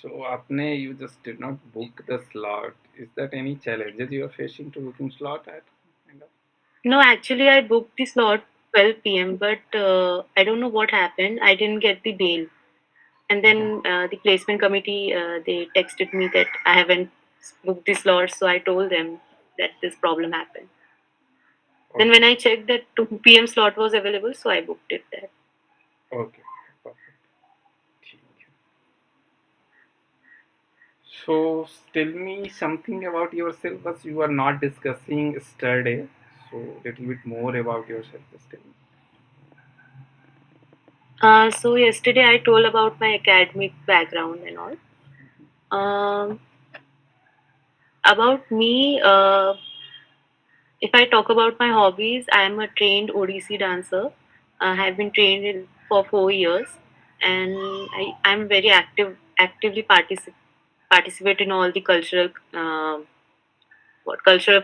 So आपने you just did not book the slot. Is that any challenges you are facing to booking slot at? Kind of? No, actually, I booked the slot 12 p.m., but I don't know what happened. I didn't get the bail. And Okay. then the placement committee, they texted me that I haven't booked the slot, so I told them that this problem happened. Then when Okay. I checked that 2 p.m. slot was available, so I booked it there. Okay. Perfect. ठीक है. So tell me something about yourself, as you are not discussing yesterday. So little bit more about yourself. Just tell me. So yesterday I told about my academic background and all. Um, about me, if I talk about my hobbies, I am a trained Odissi dancer. I have been trained for 4 years, and I'm very actively participate in all the cultural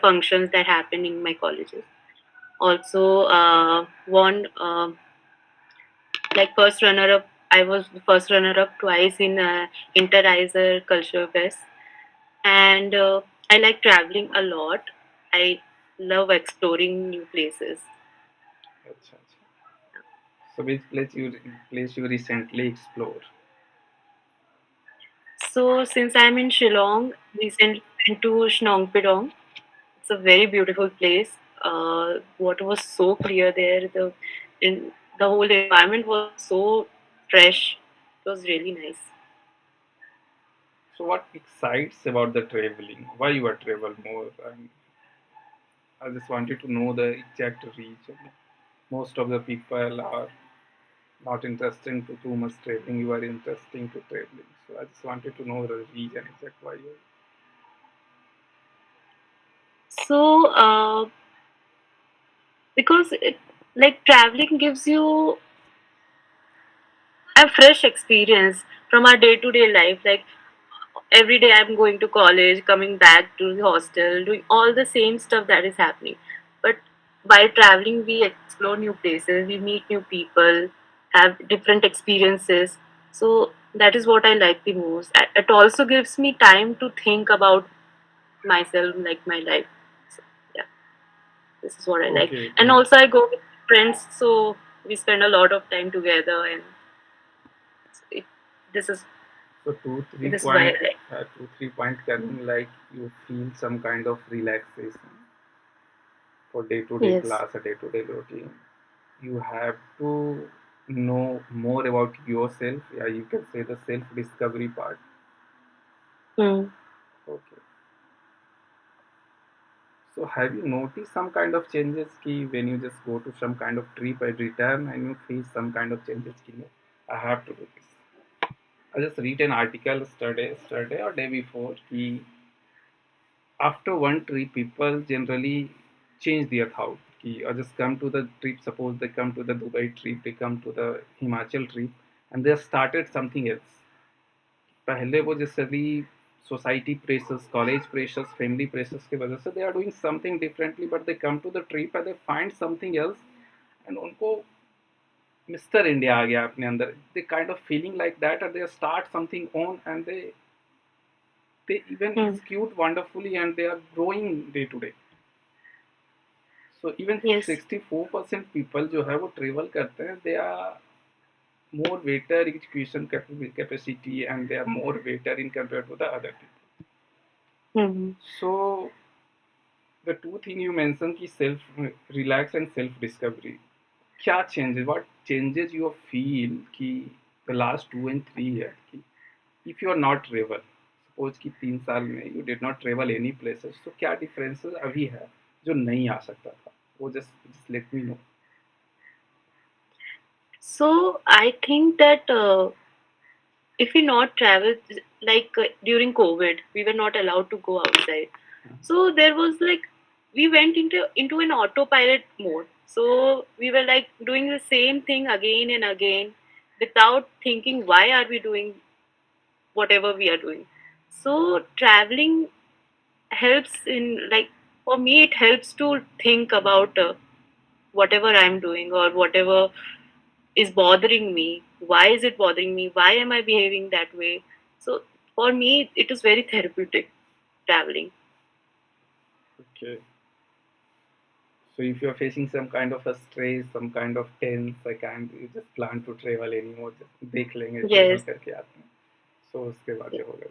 functions that happen in my colleges. Also, won like first runner up. I was the first runner up twice in Interizer Culture Fest, and I like traveling a lot. I love exploring new places. अच्छा अच्छा. So which place you recently explored? So since I'm in Shillong, recently went to Shnong Pidong. It's a very beautiful place. Water was so clear there. The whole environment was so fresh. It was really nice. So what excites about the traveling? Why you are travel more? And I just wanted to know the exact reason. Most of the people are not interested to too much traveling. You are interesting to traveling. So I just wanted to know the reason exact why you. So because like traveling gives you a fresh experience from our day to day life. Like every day I'm going to college, coming back to the hostel, doing all the same stuff that is happening. But while traveling, we explore new places, we meet new people, have different experiences. So that is what I like the most. It also gives me time to think about myself, like my life. So yeah, this is what I like. Okay, And also I go with friends, so we spend a lot of time together, and it, this is so two three this is why I point like. 2 3 point coming like you feel some kind of relaxation for day to day Yes. class or day to day routine. You have to know more about yourself. Yeah, you can say the self discovery part. Hmm. Okay. So have you noticed some kind of changes ki when you just go to some kind of trip and return and you face some kind of changes ki no, I have to do this. I just read an article yesterday or day before ki after one trip people generally change their thought कि or just come to the trip, suppose they come to the Dubai trip, they come to the Himachal trip and they have started something else. पहले वो जैसे society pressures college pressures family pressures की वजह से they are doing something differently but they come to the trip and they find something else and उनको मिस्टर इंडिया आ गया अपने अंदर they kind of feeling like that and they start something own and they even Hmm. execute wonderfully and they are growing day to day. So even Yes. 64% people जो है वो travel करते हैं they are more better execution capacity and they are more better in compared to the other people. Hmm. So the two things you mentioned कि self relax and self discovery क्या changes what changes you feel कि the last 2 and 3 years कि if you are not travel suppose कि 3 साल में you did not travel any places तो क्या differences अभी है जो नहीं आ सकता था वो just let me know. So I think that if we not travel, like during COVID, we were not allowed to go outside. So there was like we went into an autopilot mode. So we were like doing the same thing again and again without thinking why are we doing whatever we are doing. So traveling helps in like for me it helps to think about whatever I'm doing or whatever is bothering me. Why is it bothering me? Why am I behaving that way? So for me, it is very therapeutic traveling. Okay. So if you're facing some kind of a stress, some kind of tense, I can't you just plan to travel anymore. Just देख लेंगे travel Yes. करके आते हैं. So उसके बाद ये होगा.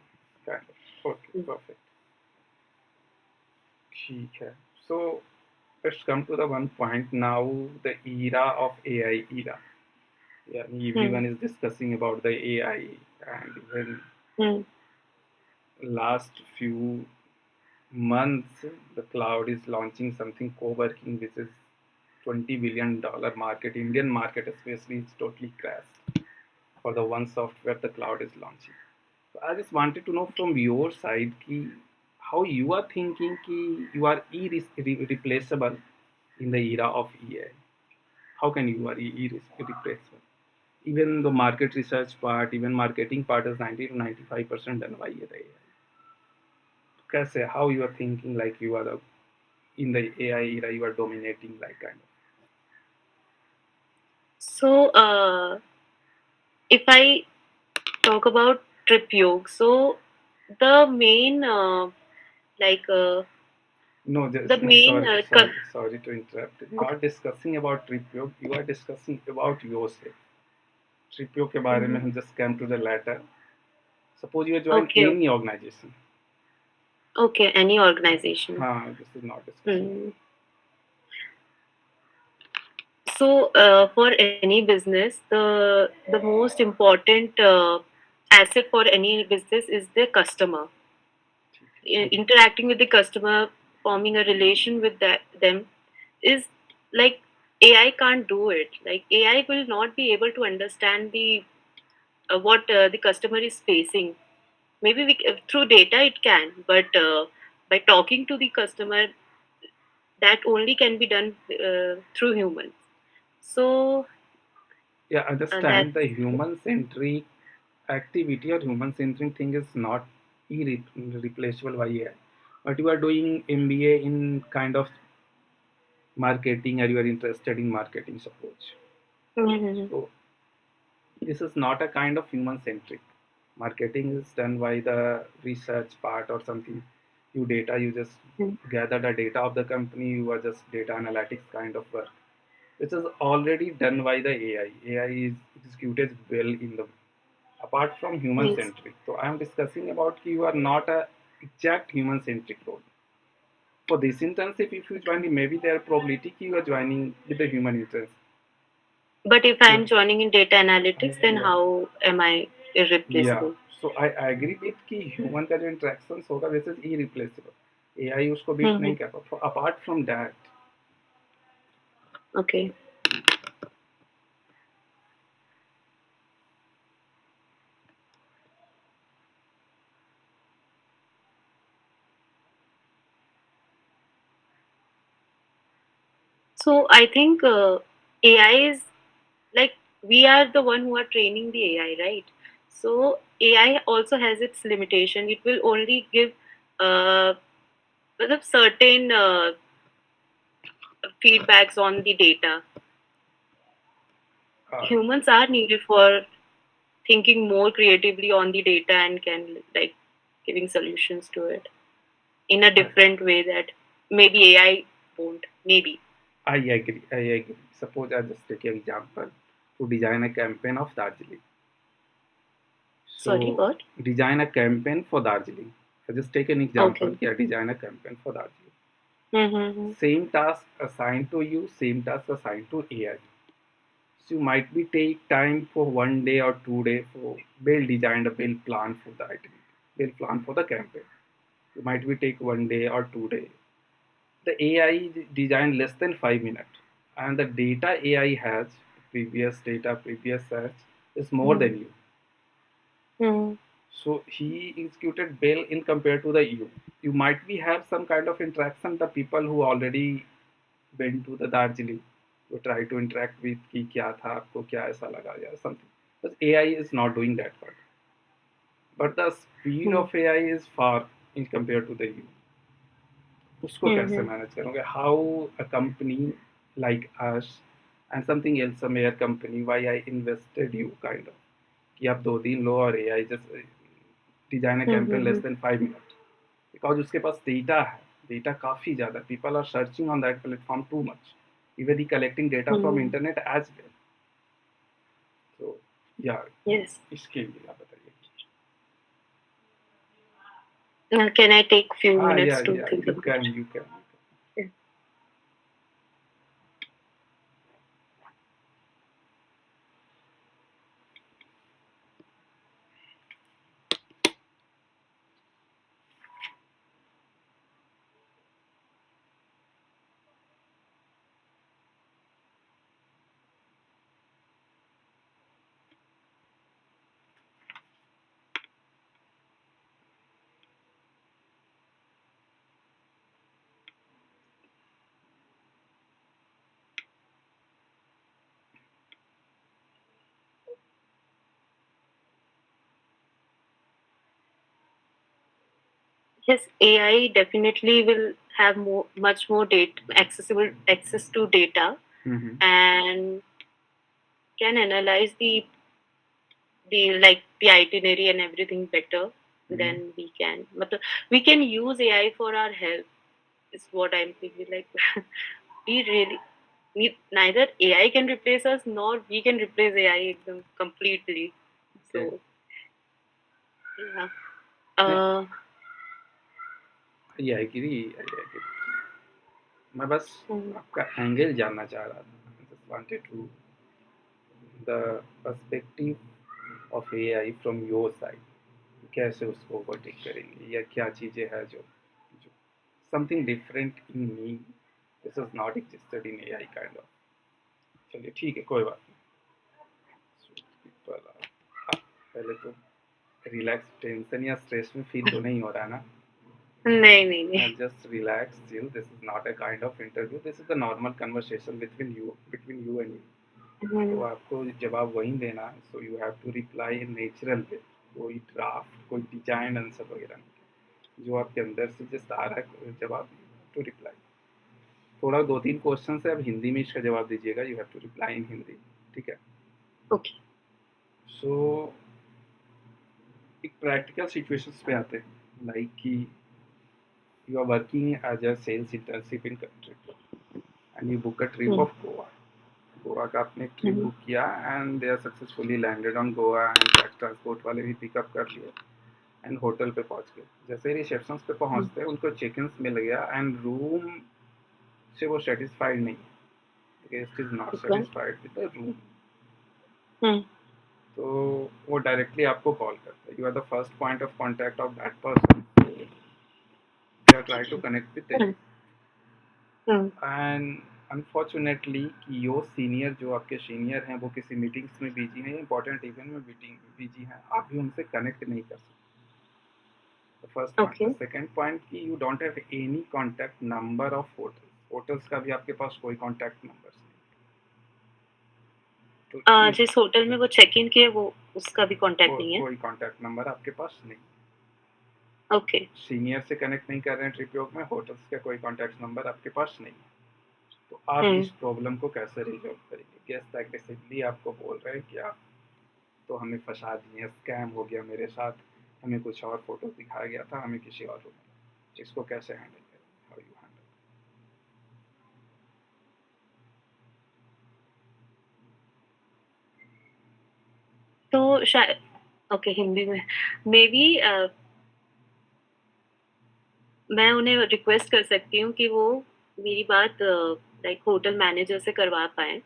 Kind of. Okay, Mm. perfect. ठीक है. So let's come to the one point now. The era of AI era. Yeah, Mm. everyone is discussing about the AI, and even Mm. last few months, the cloud is launching something co-working, which is $20 billion market. Indian market especially is totally crashed for the one software the cloud is launching. So I just wanted to know from your side ki, how you are thinking ki you are irreplaceable in the era of AI. How can you are irreplaceable? Even the market research part, even marketing part is 90 to 95% done by AI. कैसे how you are thinking like you are in the AI era you are dominating like kind of. So, if I talk about TripYog, so the main, like, No, the just main, sorry to interrupt. Not discussing about TripYog, you are discussing about yourself. TripYog के बारे में Mhm. हम just came to the latter. Suppose you join Okay, any organization. okay, any organization. हाँ, this is not discussing. Mm. So, for any business, the most important asset for any business is the customer. ठीक है. Interacting with the customer, forming a relation with them is like AI can't do it. Like AI will not be able to understand the what the customer is facing. Maybe through data it can, but by talking to the customer, that only can be done through humans. So Yeah, that's understand the human centric activity or human centric thing is not irreplaceable by AI. But you are doing MBA in kind of marketing or you are interested in marketing, suppose. Mhm. So this is not a kind of human centric. Marketing is done by the research part or something. You data, you just gather the data of the company, you are just data analytics kind of work, which is already done by the AI. AI is executed well in the apart from human Yes. centric. So I am discussing about you are not a exact human centric role. For this internship, if you join, maybe there are probability you are joining with the human interest. But if Yeah. I'm joining in data analytics, then Yeah. how am I Yeah. irreplaceable? So I agree with कि human का जो interactions होगा this is irreplaceable. AI उसको beat नहीं Mhm. कर पाता. Apart from that, Okay. So I think AI is like we are the one who are training the AI, right? So AI also has its limitation. It will only give certain feedbacks on the data. uh, Humans are needed for thinking more creatively on the data and can like giving solutions to it in a I, different way that maybe AI won't. Maybe. I agree. I agree. Suppose I just take an example to design a campaign of Darjeeling. Sorry, So what? design a campaign for Darjeeling. I just take an example. Okay. Yeah, design a campaign for Darjeeling. Mm-hmm. Same task assigned to you, same task assigned to AI. So you might be take time for 1 day or 2 day for build design a build plan for the activity, build plan for the campaign. You might be take 1 day or 2 day. The AI design less than 5 minutes, and the data AI has previous data, previous search is more than you. Mm-hmm. So he executed well in compared to the you. You might be have some kind of interaction. The people who already went to the Darjeeling, you try to interact with कि क्या था आपको क्या ऐसा लगा या something. But AI is not doing that part. But the speed of AI is far in compared to the you. उसको कैसे Mm-hmm. मैनेज करोगे? How a company like us and something else, some air company, why I invested you kind of कि आप 2 दिन लो और AI just design a campaign less than 5 minute, because उसके पास data है, डेटा काफ़ी ज़्यादा, people are searching on that platform too much, even the collecting data from internet as well. तो या Yes. इसके लिए आप बताइए। Can I take few हाँ, minutes to या think you about can, you can. it? Yes, AI definitely will have much more data, accessible access to data, hmm. and can analyze the itinerary and everything better hmm. than we can. But we can use AI for our help. Is what I'm thinking. Like we really need, neither AI can replace us nor we can replace AI completely. Okay. So yeah. नहीं, Uh, I agree, I agree. मैं बस mm, आपका angle जानना चाह रहा था, just wanted to the perspective of AI from your side, कैसे उसको ओवरटेक करेंगे या क्या चीज़ें हैं जो something different in me this is not existed in AI kind of. चलिए ठीक है, कोई बात नहीं। पीपल पहले तो रिलैक्स, टेंशन या स्ट्रेस में फील तो नहीं हो रहा ना? नहीं नहीं नहीं. Just relax, chill. This is not a kind of interview. This is a normal conversation between you and me. तो Mm, आपको जवाब वही देना है, so you have to reply in natural way, कोई ड्राफ्ट, कोई डिजाइन आंसर वगैरह नहीं, जो आपके अंदर से जस्ट आ रहा है जवाब टू रिप्लाई। थोड़ा 2-3 क्वेश्चन है, अब हिंदी में इसका जवाब दीजिएगा, you have to reply in Hindi, ठीक है? okay. सो एक प्रैक्टिकल सिचुएशंस पे आते हैं, लाइक कि you are working as a sales internship in country and you book a trip Mm, of Goa. Goa का आपने एक ट्रिप mm, बुक किया and they are successfully landed on Goa and taxi transport वाले भी पिकअप कर लिए एंड होटल पे पहुंच गए। जैसे रिसेप्शन पे mm, पहुंचते हैं उनको चेक इन मिल गया एंड रूम से वो सेटिस्फाइड नहीं, guest is not okay. Satisfied with the room. Mm, तो वो डायरेक्टली आपको कॉल करता है, you are the first point of contact of that person, you are try to connect with them mm, mm, and unfortunately कि your senior, जो आपके senior हैं, वो किसी मीटिंग्स में बिजी हैं, इंपॉर्टेंट इवेंट में मीटिंग बिजी हैं, आप भी उनसे कनेक्ट नहीं कर सकते। The first point. The okay. Second point कि you don't have any contact number of hotels, hotels का भी आपके पास कोई कॉन्टैक्ट नंबर नहीं। तो जिस होटल में वो चेक इन किए वो उसका भी कांटेक्ट नहीं है. कोई कॉन्टैक्ट नंबर आपके पास नहीं, Okay. सीनियर से कनेक्ट नहीं कर रहे हैं ट्रिपयोग में, होटल्स का कोई कॉन्टैक्ट नंबर आपके पास नहीं है। तो आप इस Mm, प्रॉब्लम को कैसे रिजॉल्व करेंगे? गेस्ट एग्रेसिवली आपको बोल रहे हैं कि आप तो हमें फंसा दिए, स्कैम हो गया मेरे साथ, हमें कुछ और फोटो दिखाया गया था, हमें किसी और रूम में। इसको कैसे हैंडल करें? How you handle? तो शायद ओके हिंदी में मे बी मैं उन्हें रिक्वेस्ट कर सकती हूँ कि वो मेरी बात लाइक होटल मैनेजर से करवा पाएँ,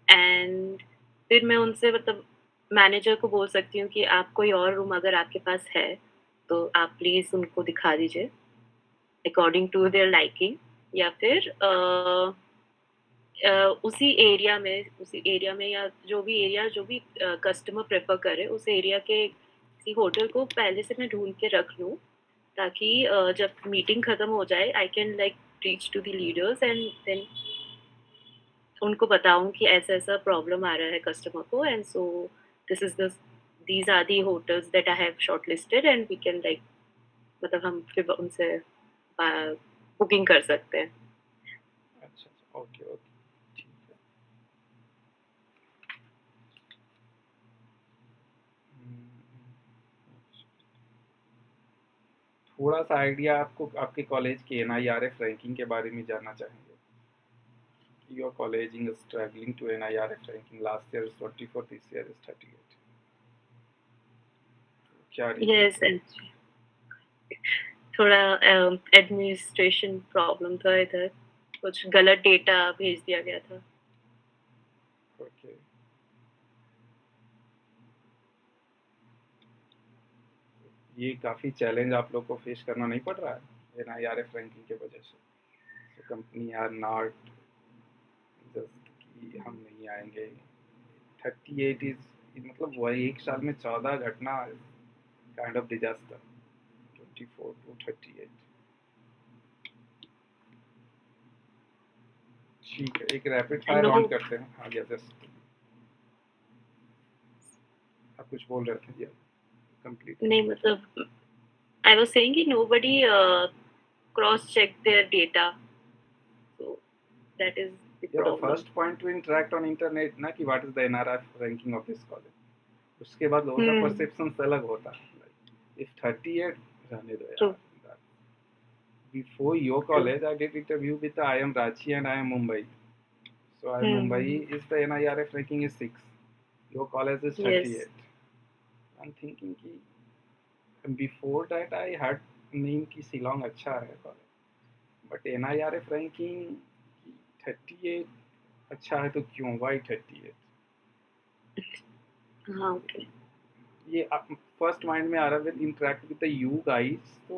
एंड फिर मैं उनसे मतलब मैनेजर को बोल सकती हूँ कि आप कोई और रूम अगर आपके पास है, तो आप प्लीज़ उनको दिखा दीजिए अकॉर्डिंग टू देयर लाइकिंग, या फिर उसी एरिया में या जो भी कस्टमर प्रेफ़र करे उस एरिया के किसी होटल को पहले से मैं ढूँढ के रख लूँ, ताकि जब मीटिंग खत्म हो जाए I can like reach to the leaders and then उनको बताऊं कि ऐसा ऐसा प्रॉब्लम आ रहा है कस्टमर को, and so this is the these are the hotels that I have shortlisted and we can like मतलब हम फिर उनसे बुकिंग कर सकते हैं. अच्छा अच्छा, ओके ओके, ठीक है। हम्म, थोड़ा सा आइडिया आपको आपके कॉलेज के NIRF रैंकिंग के बारे में जानना चाहेंगे. Your college is struggling to NIRF ranking. Last year is 24, this year is 38. क्या रीजन यस, क्या? थोड़ा एडमिनिस्ट्रेशन प्रॉब्लम था इधर, कुछ गलत डेटा भेज दिया गया था. ओके. ये काफ़ी चैलेंज आप लोग को फेस करना नहीं पड़ रहा है NIRF रैंकिंग के वजह से. So company are not just कि हम नहीं आएंगे. 38 इज मतलब वही एक साल में 14 घटना, काइंड ऑफ डिजास्टर. 24 to 38. ठीक है, एक rapid I fire no. Round करते हैं. हाँ, जस्ट आप कुछ बोल रहे थे जी, कंप्लीट नहीं, करिए. मतलब आई वाज सेइंग कि nobody cross check their data, so that is the Yeah, the problem. first point to interact on internet ना कि what is the NRF ranking of this college. उसके बाद लोगों का हम्म. परसेप्शन अलग होता है. Like, if 38 रहने दो ट्रू. यार. Before your true. college, I did interview with the IIM Ranchi and IIM Mumbai. So IIM hmm. Mumbai is the NIRF ranking is 6. Your college is yes. 38. I'm thinking कि before that I had name कि Shillong अच्छा है college. But NIRF ranking 38 अच्छा है तो क्यों? Why 38? हाँ, okay. ये फर्स्ट माइंड में आ रहा है interact with the you guys, तो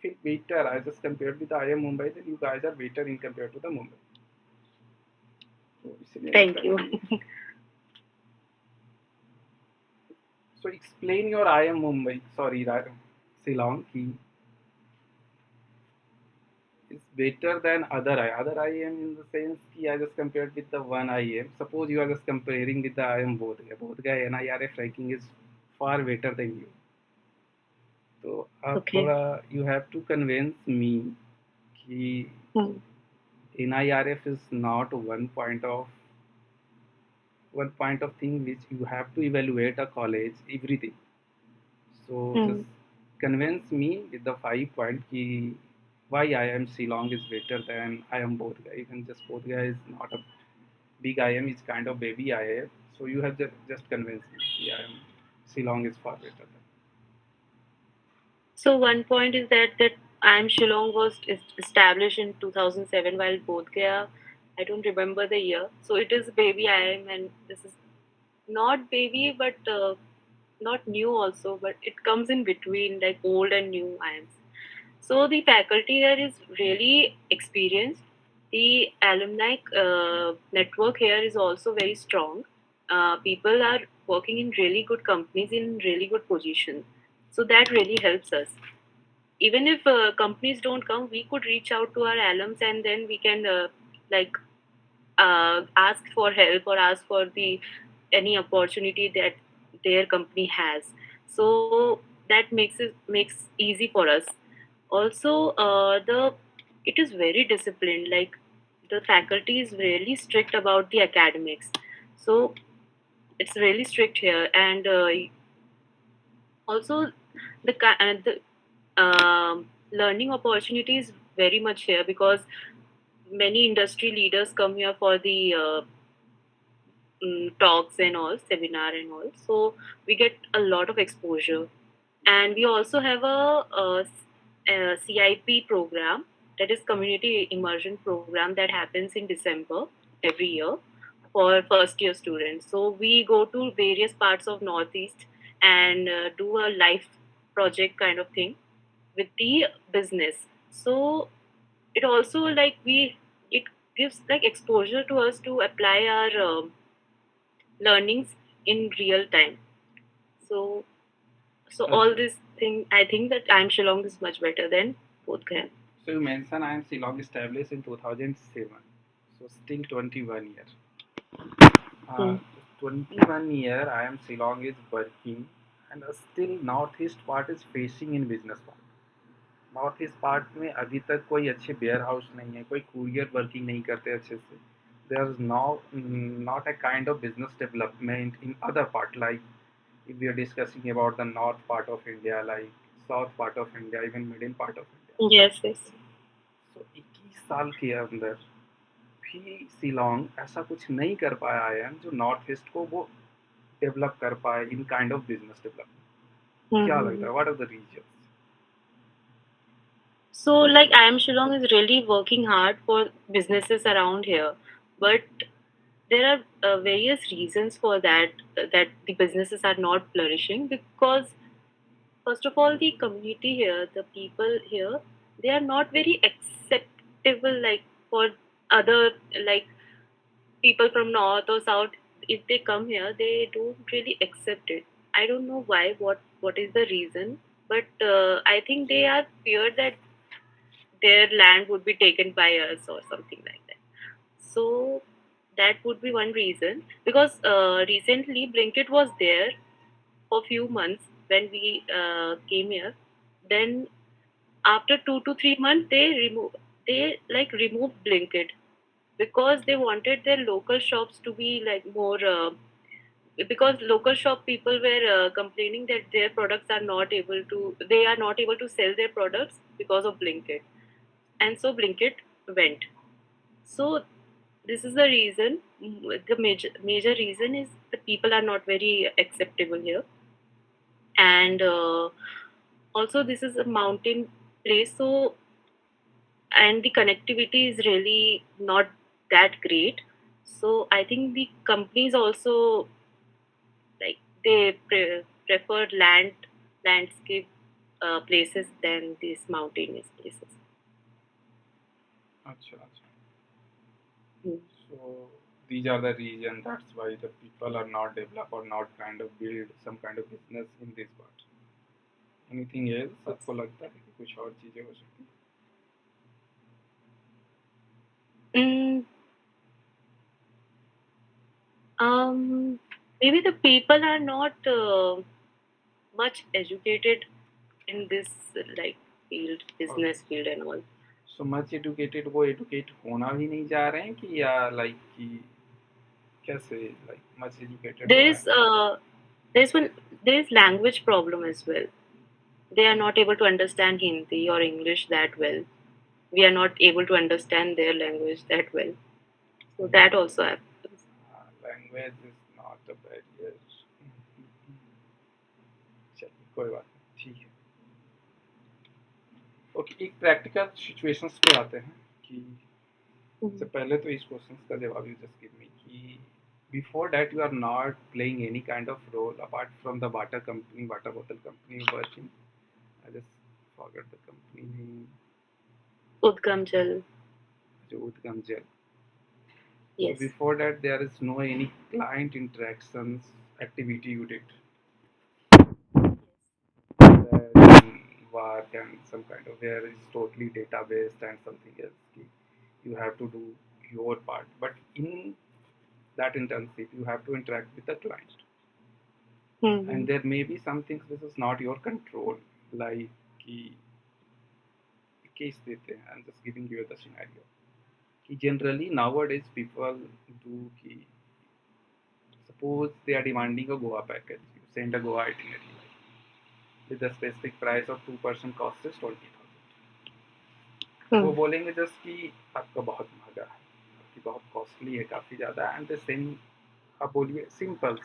feel better I just compared with IIM Mumbai, that you guys are better in compare to the Mumbai. तो इसलिए थैंक लगता है यू. कि so explain your IIM Mumbai, sorry Shillong की is better than other IIM in the sense कि I just compared with the one IIM. Suppose you are just comparing with the IIM both guy NIRF ranking is far better than you. तो आप okay. थोड़ा you have to convince me कि NIRF is not one point of thing which you have to evaluate a college everything. So just convince me with the 5 point ki why IIM Shillong is better than IIM Bodh Gaya. Even just Bodh Gaya is not a big IIM, it's kind of baby IIM. So you have just convinced me ki IIM Shillong is far better than. So one point is that IIM Shillong was established in 2007, while Bodh Gaya, I don't remember the year. So it is baby IIM, and this is not baby, but not new also, but it comes in between, like old and new IIMs. So the faculty here is really experienced. The alumni network here is also very strong. People are working in really good companies in really good positions. So that really helps us. Even if companies don't come, we could reach out to our alums, and then we can like ask for help or ask for the any opportunity that their company has. So that makes easy for us. Also, the it is very disciplined. Like the faculty is really strict about the academics. So it's really strict here, and also the learning opportunities very much here because many industry leaders come here for the talks and all, seminar and all. So we get a lot of exposure, and we also have a CIP program, that is community immersion program, that happens in December every year for first year students. So we go to various parts of Northeast and do a life project kind of thing with the business. So it also like we it gives like exposure to us to apply our learnings in real time. So so all अच्छा. this thing, I think that I'm Shillong is much better than both Gaya. So you mentioned IIM Shillong established in 2007. So still 21 years. Hmm. 21 year IIM Shillong is working, and still northeast part is facing in business part. North east part में अभी तक कोई अच्छे ware house नहीं है, कोई courier working नहीं करते अच्छे से. There is not a kind of business development in other part, like if we are discussing about the north part of India, like south part of India, even middle part of India. Yes, yes. सो 21 साल के अंदर भी शिलोंग ऐसा कुछ नहीं कर पाया है जो नॉर्थ ईस्ट को वो डेवलप कर पाए in kind of business development. क्या लगता Mm-hmm. है, what are the reasons? So, like, IIM Shillong is really working hard for businesses around here, but there are various reasons for that, that the businesses are not flourishing. Because first of all, the community here, the people here, they are not very acceptable, like, for other, like, people from north or south. If they come here, they don't really accept it. I don't know why, what is the reason, but I think they are feared that their land would be taken by us or something like that. So that would be one reason. Because recently Blinkit was there for few months when we came here. Then after 2 to 3 months, they like removed Blinkit because they wanted their local shops to be like more. Because local shop people were complaining that their products are not able to, they are not able to sell their products because of Blinkit, and so Blinkit went. So this is the reason. The major reason is the people are not very acceptable here, and also this is a mountain place, so and the connectivity is really not that great. So I think the companies also, like, they prefer landscape places than these mountainous places. अच्छा अच्छा। Hmm. So these are the reasons. That's why the people are not develop or not kind of build some kind of business in this part. Anything else आपको लगता है कि कुछ और चीजें हो सकती Mm, um, maybe the people are not much educated in this, like, field, हैं? business field and all. So much educated वो एडुकेट होना भी नहीं जा रहे हैं कि या लाइक कि कैसे लाइक मच एजुकेटेड There तो है? is there's one there is language problem as well. They are not able to understand Hindi or English that well. We are not able to understand their language that well. So that also happens. Language is not a barrier. चलिए कोई बात नहीं, ठीक है। Okay, एक practical situations पे आते हैं कि सबसे Mhm. पहले तो इस क्वेश्चन का जवाब यू जस्ट गिव मी कि before that you are not playing any kind of role apart from the water company, water bottle company you work in. I just forgot the company name. Udgam Jal. Udgam Gel. So Yes. before that there is no any client interactions activity you did. Then work and some kind of where is totally data based and something else. You have to do your part, but in that internship you have to interact with the client, and Hmm. there may be some things this is not your control, like कि case देते हैं, I'm just giving you the scenario कि generally nowadays people do कि suppose they are demanding a Goa package, you send a Goa itinerary with a specific price of 2% cost is 20,000। वो Hmm. बोलेंगे just कि आपका बहुत महंगा है, आपकी बहुत कॉस्टली है, काफ़ी ज़्यादा, एंड द सेम आप बोलिए सिंपल,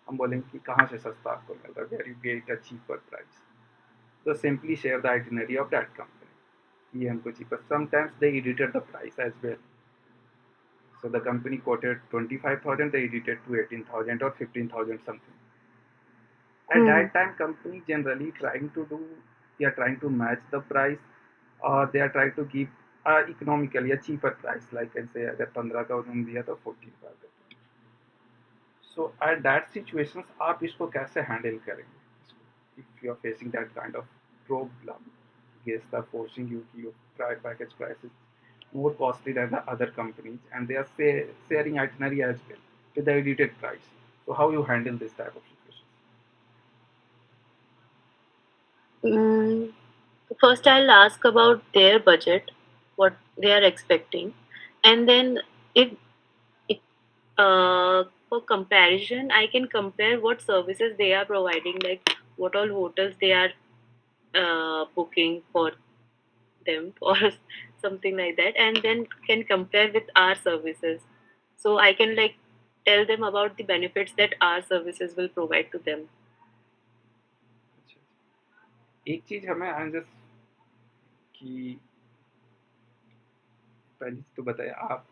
हम बोलेंगे कि कहाँ से सस्ता आपको मिल रहा है, where you get a cheaper price, तो simply share the itinerary of that company, ये हमको cheaper, sometimes they edited the price as well, so the company quoted 25,000, they edited to 18,000 or 15,000 something. At Hmm. that time company generally trying to do, they are trying to match the price, or they are trying to give economically a cheaper price, like I say अगर 15 का उन्होंने दिया तो 14 का देते हैं। So at that situations आप इसको कैसे handle करेंगे, if you are facing that kind of problem, guests are forcing you कि your package price is more costly than the other companies, and they are sharing itinerary as well with the edited price, so how you handle this type of situation? Mm, First, I'll ask about their budget, what they are expecting, and then if, if for comparison, I can compare what services they are providing, like what all hotels they are booking for them or something like that, and then can compare with our services. So I can like tell them about the benefits that our services will provide to them. अच्छा, एक चीज हमें I just कि पहले तो बताया आप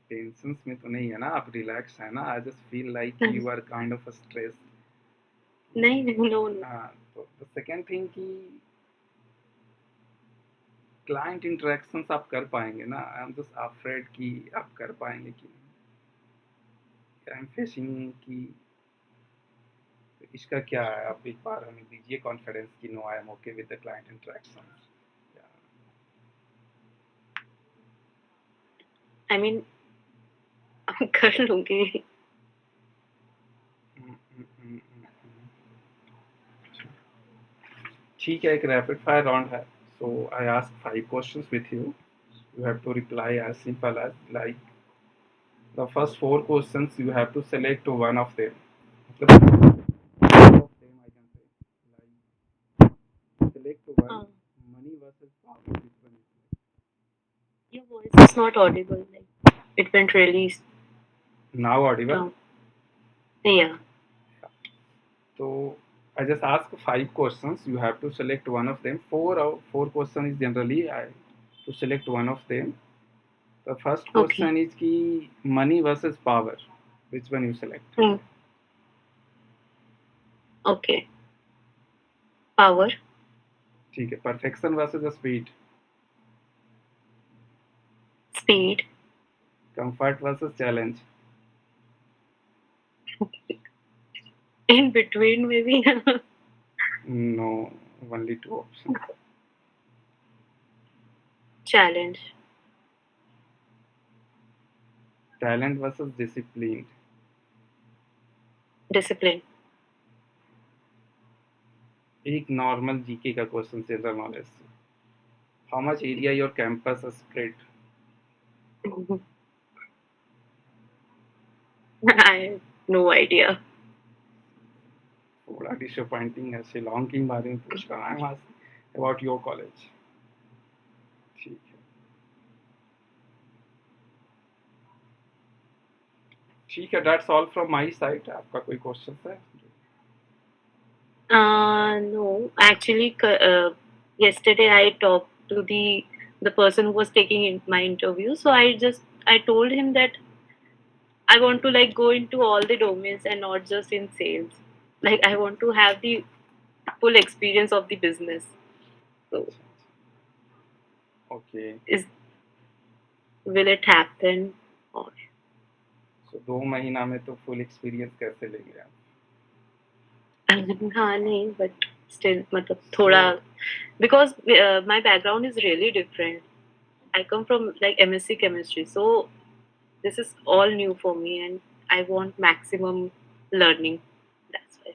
tension में तो नहीं है ना, आप रिलैक्स है ना? I just feel like you are kind of stress. नहीं नहीं, नो नो। हाँ, तो द सेकेंड थिंग कि क्लाइंट इंटरेक्शंस आप कर पाएंगे ना? आई एम जस्ट अफ्रेड कि आप कर पाएंगे कि नहीं। आई एम फेसिंग कि इसका क्या है, आप एक बार हमें दीजिए कॉन्फिडेंस कि no I am okay with the client interactions. I mean कर लूंगी। ठीक है, एक रैपिड फायर राउंड है। So I ask 5 questions with you, you have to reply as simple as like the first 4 questions you have to select one of them. मतलब one of them I can say like select one, हाँ, money versus power, which one is your voice is not audible. Like it went really now audible? down. Yeah. So I just ask 5 questions. You have to select one of them. Four question is generally I to select one of them. The first Okay. question is ki money versus power. Which one you select? Hmm. Okay. Power. ठीक है. Perfection versus the speed. Speed. Comfort versus challenge. In between, maybe. No, only 2 options. Challenge. Talent versus discipline. Discipline. एक normal GK का question general knowledge से। How much area your campus spread? I have no idea. थोड़ा disappointing है, शिलोंग के बारे में पूछ रहा है वहाँ से अबाउट योर कॉलेज। ठीक है, ठीक है, that's all from my side. आपका कोई क्वेश्चन है? No. Actually, yesterday I talked to the person who was taking my interview. So I told him that I want to like go into all the domains and not just in sales. Like I want to have the full experience of the business. So अच्छा, okay. is will it happen or सो 2 महीना में तो full experience कैसे लेंगे आप? हाँ नहीं, but still मतलब सो थोड़ा, because my background is really different. I come from like MSc chemistry, so this is all new for me, and I want maximum learning. That's why.